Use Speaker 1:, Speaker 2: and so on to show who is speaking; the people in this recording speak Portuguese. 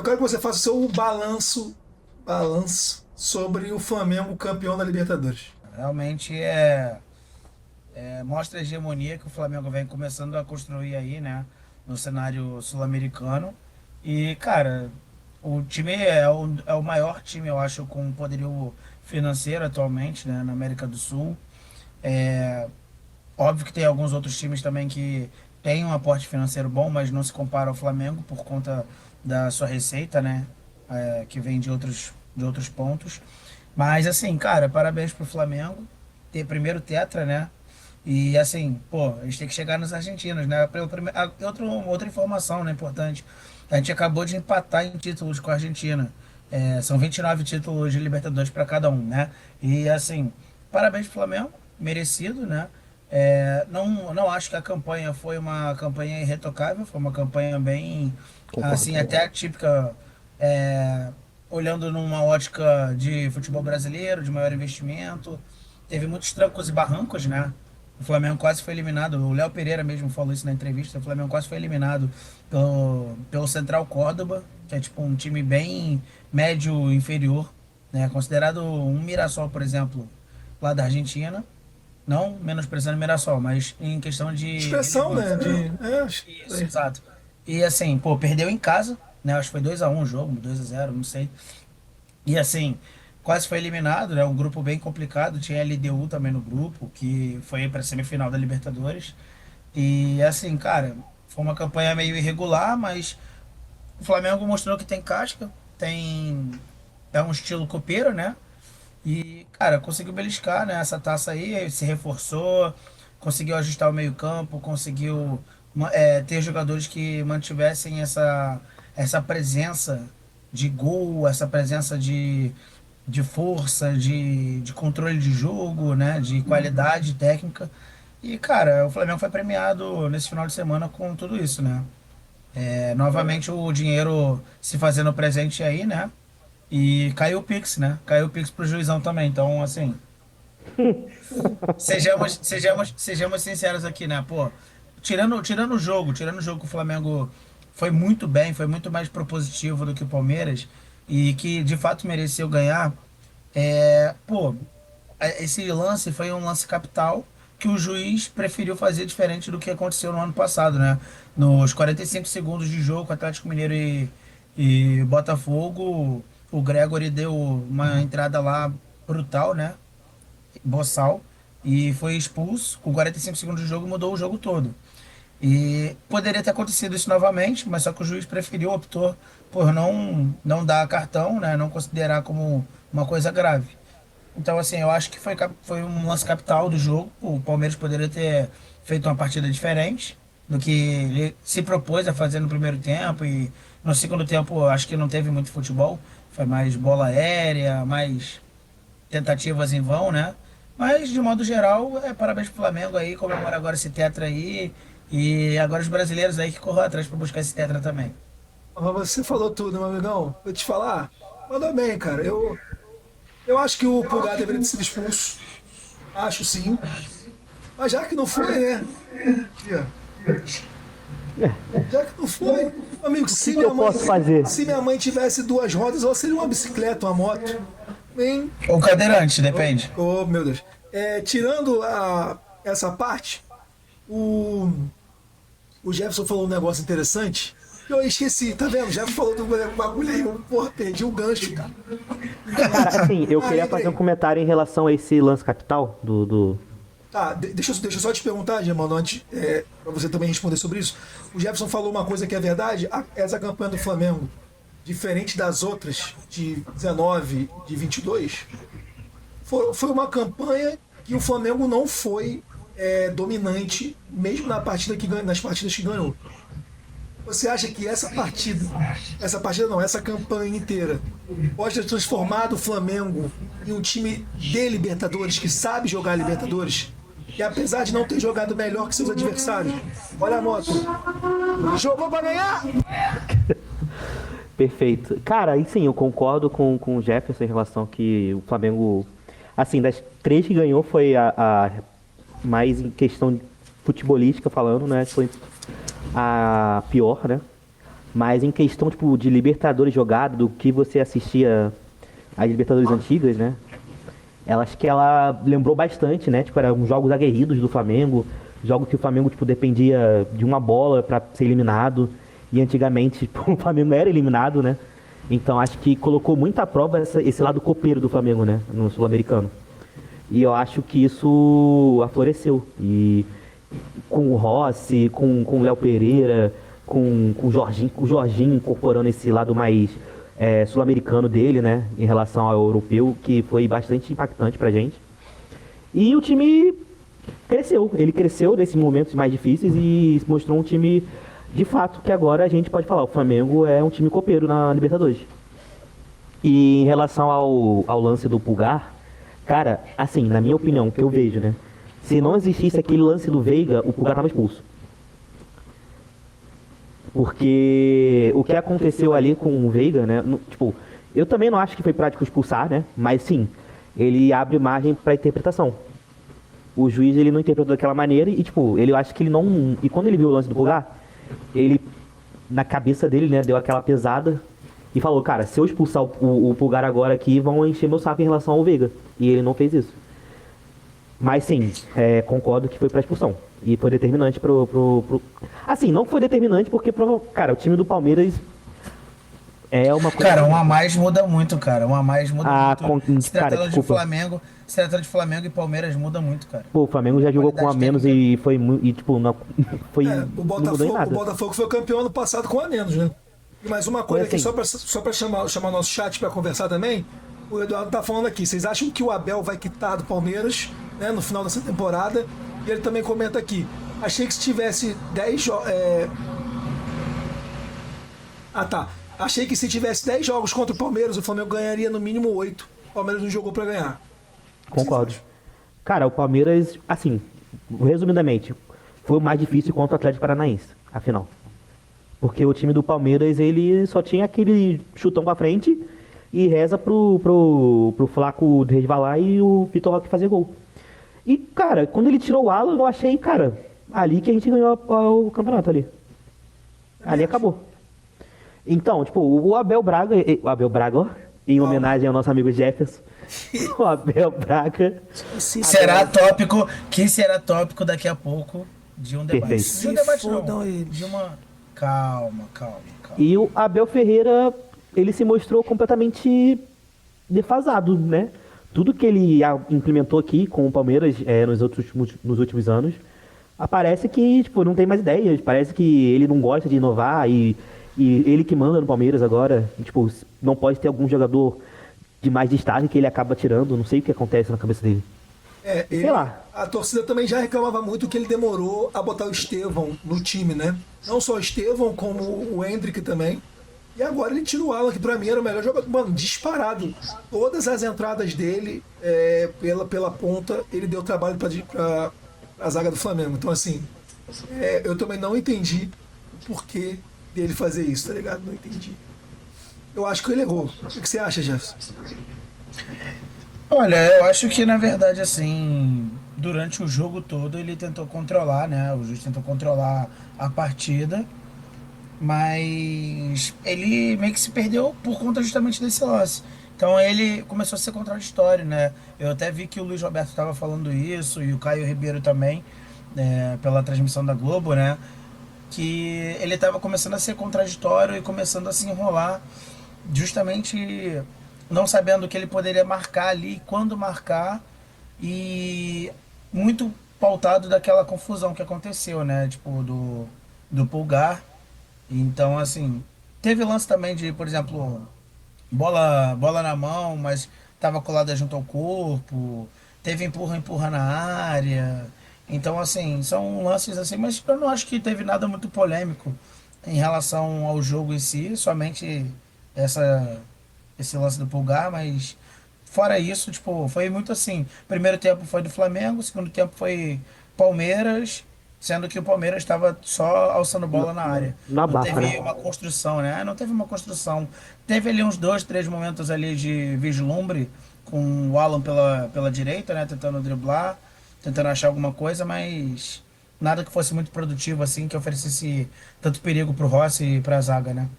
Speaker 1: quero que você faça o seu balanço sobre o Flamengo campeão da Libertadores.
Speaker 2: Realmente mostra a hegemonia que o Flamengo vem começando a construir aí, né, no cenário sul-americano. E, cara, o time é o maior time, eu acho, com poderio financeiro atualmente, né, na América do Sul. É, óbvio que tem alguns outros times também que têm um aporte financeiro bom, mas não se compara ao Flamengo por conta da sua receita, né? Que vem de outros pontos. Mas assim, cara, parabéns pro Flamengo ter primeiro tetra, né? E assim, pô, a gente tem que chegar nos argentinos, né? Outra informação, né, importante. A gente acabou de empatar em títulos com a Argentina. São 29 títulos de Libertadores para cada um, né? E assim, parabéns pro Flamengo, merecido, né? Não acho que a campanha foi uma campanha irretocável, foi uma campanha bem,
Speaker 3: Concordo.
Speaker 2: assim, até atípica, é, olhando numa ótica de futebol brasileiro, de maior investimento. Teve muitos trancos e barrancos, né? O Flamengo quase foi eliminado. O Léo Pereira mesmo falou isso na entrevista. O Flamengo quase foi eliminado pelo Central Córdoba, que é tipo um time bem médio inferior, né? Considerado um Mirassol, por exemplo, lá da Argentina. Não menosprezando o Mirassol, mas em questão de
Speaker 1: Expressão, né?
Speaker 2: relevância. Isso, exato. E assim, pô, perdeu em casa, né? Acho que foi 2-1 o jogo, 2-0, não sei. E assim, quase foi eliminado, né? Um grupo bem complicado. Tinha a LDU também no grupo, que foi para semifinal da Libertadores. E assim, cara, foi uma campanha meio irregular, mas o Flamengo mostrou que tem casca, é um estilo copeiro, né? E, cara, conseguiu beliscar, né, essa taça aí, se reforçou, conseguiu ajustar o meio-campo, conseguiu ter jogadores que mantivessem essa presença de gol, essa presença de força, de controle de jogo, né, de qualidade técnica. E, cara, o Flamengo foi premiado nesse final de semana com tudo isso, né? Novamente o dinheiro se fazendo presente aí, né? E caiu o Pix, né? Caiu o Pix pro juizão também. Então, assim, sejamos sinceros aqui, né? Pô, tirando o jogo que o Flamengo foi muito bem, foi muito mais propositivo do que o Palmeiras e que de fato mereceu ganhar. Pô, esse lance foi um lance capital que o juiz preferiu fazer diferente do que aconteceu no ano passado, né? Nos 45 segundos de jogo, Atlético Mineiro e Botafogo, o Gregory deu uma entrada lá brutal, né? Boçal, e foi expulso. Com 45 segundos de jogo, mudou o jogo todo. E poderia ter acontecido isso novamente, mas só que o juiz preferiu, optou por não dar cartão, né? Não considerar como uma coisa grave. Então, assim, eu acho que foi um lance capital do jogo. O Palmeiras poderia ter feito uma partida diferente do que ele se propôs a fazer no primeiro tempo. E no segundo tempo, eu acho que não teve muito futebol. Foi mais bola aérea, mais tentativas em vão, né? Mas, de modo geral, parabéns pro Flamengo aí, comemora agora esse tetra aí. E agora os brasileiros aí que corram atrás para buscar esse tetra também.
Speaker 1: Mas você falou tudo, meu amigão. Vou te falar, mandou bem, cara. Eu acho que o Pulgar deveria ter sido expulso. Acho sim. Mas já que não foi, né? Aqui, ó. Já que não foi, meu amigo,
Speaker 3: O que que eu posso fazer?
Speaker 1: se minha mãe tivesse duas rodas, ela seria uma bicicleta, uma moto. Bem,
Speaker 2: Ou cadeirante, depende.
Speaker 1: oh, meu Deus. Tirando essa parte, o, o Jefferson falou um negócio interessante. Eu esqueci, tá vendo? O Jefferson falou do bagulho aí, eu, porra, perdi o gancho, cara.
Speaker 3: Cara, assim, eu queria
Speaker 1: Entra
Speaker 3: fazer um
Speaker 1: aí.
Speaker 3: comentário em relação a esse lance capital do...
Speaker 1: Tá, deixa eu só te perguntar, Germano, antes, pra você também responder sobre isso. O Jefferson falou uma coisa que é verdade. Essa campanha do Flamengo, diferente das outras, de 19, de 22, foi uma campanha que o Flamengo não foi dominante, mesmo nas partidas que ganhou. Você acha que essa partida não, essa campanha inteira, pode ter transformado o Flamengo em um time de Libertadores, que sabe jogar Libertadores? E apesar de não ter jogado melhor que seus adversários, olha a moto, jogou pra ganhar!
Speaker 3: Perfeito. Cara, e sim, eu concordo com o Jefferson em relação que o Flamengo, assim, das três que ganhou foi a mais em questão futebolística falando, né? Foi a pior, né? Mas em questão, tipo, de Libertadores jogado, do que você assistia às Libertadores antigas, né? Ela acho que ela lembrou bastante, né? Tipo, eram jogos aguerridos do Flamengo, jogos que o Flamengo, tipo, dependia de uma bola pra ser eliminado. E antigamente, tipo, o Flamengo era eliminado, né? Então acho que colocou muita prova esse lado copeiro do Flamengo, né? No Sul-Americano. E eu acho que isso afloreceu. E com o Rossi, com o Léo Pereira, com o Jorginho incorporando esse lado mais sul-americano dele, né? Em relação ao europeu, que foi bastante impactante pra gente. E o time cresceu. Ele cresceu nesses momentos mais difíceis e se mostrou um time, de fato, que agora a gente pode falar. O Flamengo é um time copeiro na Libertadores. E em relação ao lance do Pulgar, cara, assim, na minha opinião, que eu vejo, né? Se não existisse aquele lance do Veiga, o Pulgar tava expulso. Porque o que aconteceu ali com o Veiga, né? Tipo, eu também não acho que foi prático expulsar, né? Mas sim, ele abre margem pra interpretação. O juiz, ele não interpretou daquela maneira e, tipo, ele acha que ele não... E quando ele viu o lance do Pulgar, ele, na cabeça dele, né, deu aquela pesada e falou, cara, se eu expulsar o Pulgar agora aqui, vão encher meu saco em relação ao Veiga. E ele não fez isso. Mas sim, concordo que foi pra expulsão. E foi determinante Assim, não foi determinante porque, cara, o time do Palmeiras é uma coisa...
Speaker 2: Cara, um a mais muda muito, cara. Um a mais muda muito. Se
Speaker 3: Cara,
Speaker 2: tratando de
Speaker 3: desculpa.
Speaker 2: Flamengo, se tratando de Flamengo e Palmeiras muda muito, cara.
Speaker 3: Pô, o Flamengo já jogou com a
Speaker 2: Qualidade
Speaker 3: menos
Speaker 2: técnica.
Speaker 3: e foi muito... E, tipo, não, foi,
Speaker 1: É,
Speaker 3: não mudou em
Speaker 1: O
Speaker 3: nada.
Speaker 1: Botafogo foi campeão ano passado com a menos, né? E mais uma coisa
Speaker 3: Foi
Speaker 1: aqui,
Speaker 3: assim.
Speaker 1: só pra chamar nosso chat pra conversar também. O Eduardo tá falando aqui. Vocês acham que o Abel vai quitar do Palmeiras, né, no final dessa temporada? E ele também comenta aqui. Achei que se tivesse 10 jogos. Ah, tá. Achei que se tivesse 10 jogos contra o Palmeiras, o Flamengo ganharia no mínimo 8. O Palmeiras não jogou pra ganhar.
Speaker 3: Concordo. Cara, o Palmeiras, assim, resumidamente, foi o mais difícil contra o Atlético Paranaense, afinal. Porque o time do Palmeiras, ele só tinha aquele chutão pra frente e reza pro Flaco resvalar e o Vitor Roque fazer gol. E, cara, quando ele tirou o Alan, eu achei, cara, ali que a gente ganhou o campeonato ali. Ali acabou. Então, tipo, o Abel Braga, ó, em homenagem ao nosso amigo Jefferson, o Abel Braga,
Speaker 2: Será tópico daqui a pouco de um debate.
Speaker 3: Perfeito.
Speaker 2: De um debate
Speaker 4: Se fodam
Speaker 2: não,
Speaker 4: eles.
Speaker 2: de uma... Calma.
Speaker 3: e o Abel Ferreira, ele se mostrou completamente defasado, né? Tudo que ele implementou aqui com o Palmeiras nos últimos anos, parece que, tipo, não tem mais ideias, parece que ele não gosta de inovar e ele que manda no Palmeiras agora, e, tipo, não pode ter algum jogador de mais destaque que ele acaba tirando, não sei o que acontece na cabeça dele. Sei lá.
Speaker 1: A torcida também já reclamava muito que ele demorou a botar o Estevão no time, né? Não só o Estevão, como o Hendrick também. E agora ele tira o Alan, que pra mim era o melhor jogador. Mano, disparado. Todas as entradas dele pela ponta, ele deu trabalho pra zaga do Flamengo. Então, assim, eu também não entendi o porquê dele fazer isso, tá ligado? Não entendi. Eu acho que ele errou. O que você acha, Jefferson?
Speaker 2: Olha, eu acho que na verdade, assim, durante o jogo todo ele tentou controlar, né? O juiz tentou controlar a partida, mas ele meio que se perdeu por conta justamente desse lance. Então ele começou a ser contraditório, né? Eu até vi que o Luiz Roberto estava falando isso e o Caio Ribeiro também, pela transmissão da Globo, né? Que ele estava começando a ser contraditório e começando a se enrolar, justamente não sabendo o que ele poderia marcar ali, quando marcar, e muito pautado daquela confusão que aconteceu, né? Tipo, do Pulgar. Então, assim, teve lance também de, por exemplo, bola na mão, mas estava colada junto ao corpo. Teve empurra na área. Então, assim, são lances assim, mas eu não acho que teve nada muito polêmico em relação ao jogo em si, somente esse lance do Pulgar, mas fora isso, tipo, foi muito assim. Primeiro tempo foi do Flamengo, segundo tempo foi Palmeiras, sendo que o Palmeiras estava só alçando bola na área.
Speaker 3: Na
Speaker 2: Não
Speaker 3: barra,
Speaker 2: teve
Speaker 3: né?
Speaker 2: uma construção, né? Não teve uma construção. Teve ali uns 2, 3 momentos ali de vislumbre com o Alan pela direita, né? Tentando driblar, tentando achar alguma coisa, mas nada que fosse muito produtivo, assim, que oferecesse tanto perigo pro Rossi e pra zaga, né?